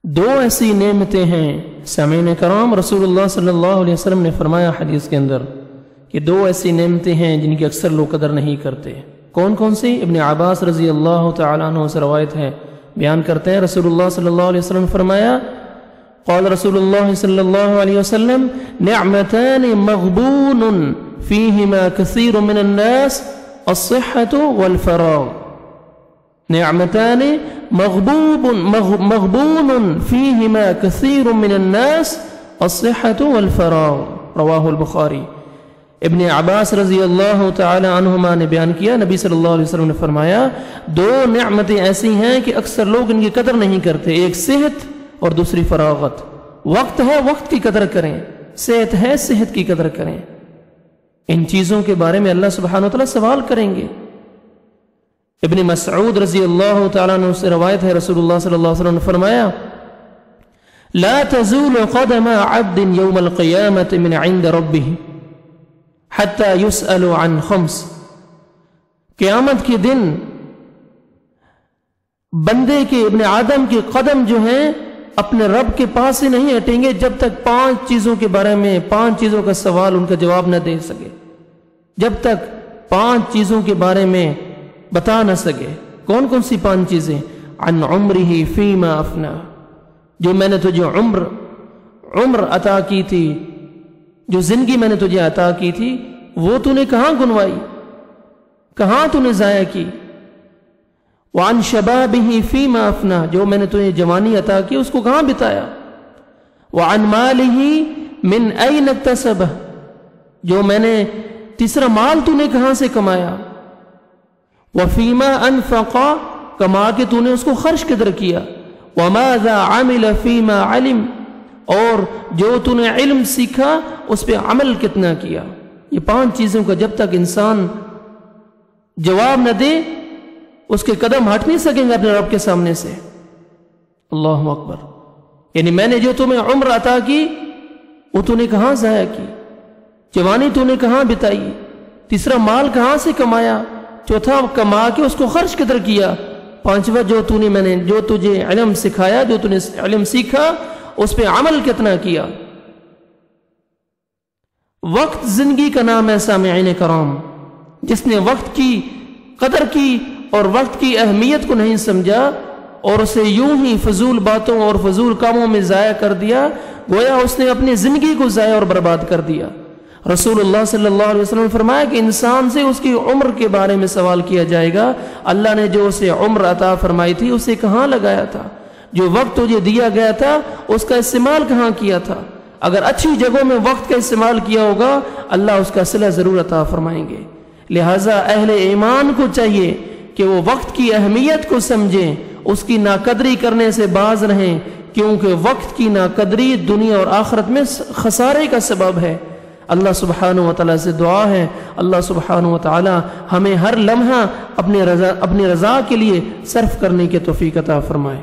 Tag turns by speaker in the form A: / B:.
A: دو ایسی نعمتیں ہیں سامعین کرام، رسول اللہ صلی اللہ علیہ وسلم نے فرمایا حدیث کے اندر کہ دو ایسی نعمتیں ہیں جن کی اکثر لوگ قدر نہیں کرتے۔ کون کون سی؟ ابن عباس رضی اللہ تعالیٰ عنہ سے روایت ہے، بیان کرتے ہیں رسول اللہ صلی اللہ علیہ وسلم نے فرمایا قال رسول اللہ صلی اللہ علیہ وسلم نعمتان مغبون فیہما کثیر من الناس الصحة والفراغ، نعمتان مغبون فیہما کثیر من الناس الصحة والفراغ، رواہ البخاری۔ ابن عباس رضی اللہ تعالی عنہما نے بیان کیا، نبی صلی اللہ علیہ وسلم نے فرمایا دو نعمتیں ایسی ہیں کہ اکثر لوگ ان کی قدر نہیں کرتے، ایک صحت اور دوسری فراغت۔ وقت ہے، وقت کی قدر کریں، صحت ہے، صحت کی قدر کریں۔ ان چیزوں کے بارے میں اللہ سبحانہ وتعالی سوال کریں گے۔ ابن مسعود رضی اللہ تعالیٰ عنہ سے روایت ہے، رسول اللہ صلی اللہ علیہ وسلم نے فرمایا لا تزول قدم عبد يوم القيامة من عند ربه حتى يسأل عن خمس، قیامت کے دن بندے کے، ابن آدم کے قدم جو ہیں اپنے رب کے پاس سے نہیں ہٹیں گے جب تک 5 چیزوں کے بارے میں، 5 چیزوں کا سوال ان کا جواب نہ دے سکے، جب تک 5 چیزوں کے بارے میں بتا نہ سکے۔ کون کون سی 5 چیزیں؟ عن عمرہ فیما افنا، جو میں نے تجھے عمر عطا کی تھی، جو زندگی میں نے تجھے عطا کی تھی وہ تو نے کہاں گنوائی، کہاں تو نے ضائع کی۔ وعن شبابہ فیما افنا، جو میں نے تجھے جوانی عطا کی اس کو کہاں بتایا۔ وعن مالہ من این اکتسبہ، جو میں نے تیسرا مال تو نے کہاں سے کمایا۔ وفیما انفقا، کما کے تو نے اس کو خرچ قدر کیا۔ وماذا عمل فیما علم، اور جو تو نے علم سیکھا اس پہ عمل کتنا کیا۔ یہ 5 چیزوں کا جب تک انسان جواب نہ دے اس کے قدم ہٹ نہیں سکیں گے اپنے رب کے سامنے سے۔ اللہ اکبر، یعنی میں نے جو تمہیں عمر عطا کی وہ تو نے کہاں ضائع کی، جوانی تو نے کہاں بتائی، تیسرا مال کہاں سے کمایا، چوتھا کما کے اس کو خرچ قدر کیا، 5واں جو تجھے علم سکھایا، جو تو نے علم سیکھا اس پہ عمل کتنا کیا۔ وقت زندگی کا نام ہے سامعین کرام، جس نے وقت کی قدر کی اور وقت کی اہمیت کو نہیں سمجھا اور اسے یوں ہی فضول باتوں اور فضول کاموں میں ضائع کر دیا، گویا اس نے اپنی زندگی کو ضائع اور برباد کر دیا۔ رسول اللہ صلی اللہ علیہ وسلم نے فرمایا کہ انسان سے اس کی عمر کے بارے میں سوال کیا جائے گا، اللہ نے جو اسے عمر عطا فرمائی تھی اسے کہاں لگایا تھا، جو وقت تجھے دیا گیا تھا اس کا استعمال کہاں کیا تھا۔ اگر اچھی جگہوں میں وقت کا استعمال کیا ہوگا اللہ اس کا صلہ ضرور عطا فرمائیں گے۔ لہٰذا اہل ایمان کو چاہیے کہ وہ وقت کی اہمیت کو سمجھیں، اس کی ناقدری کرنے سے باز رہیں، کیونکہ وقت کی ناقدری دنیا اور آخرت میں خسارے کا سبب ہے۔ اللہ سبحانہ وتعالی سے دعا ہے اللہ سبحانہ وتعالی ہمیں ہر لمحہ اپنی رضا کے لیے صرف کرنے کی توفیق عطا فرمائے۔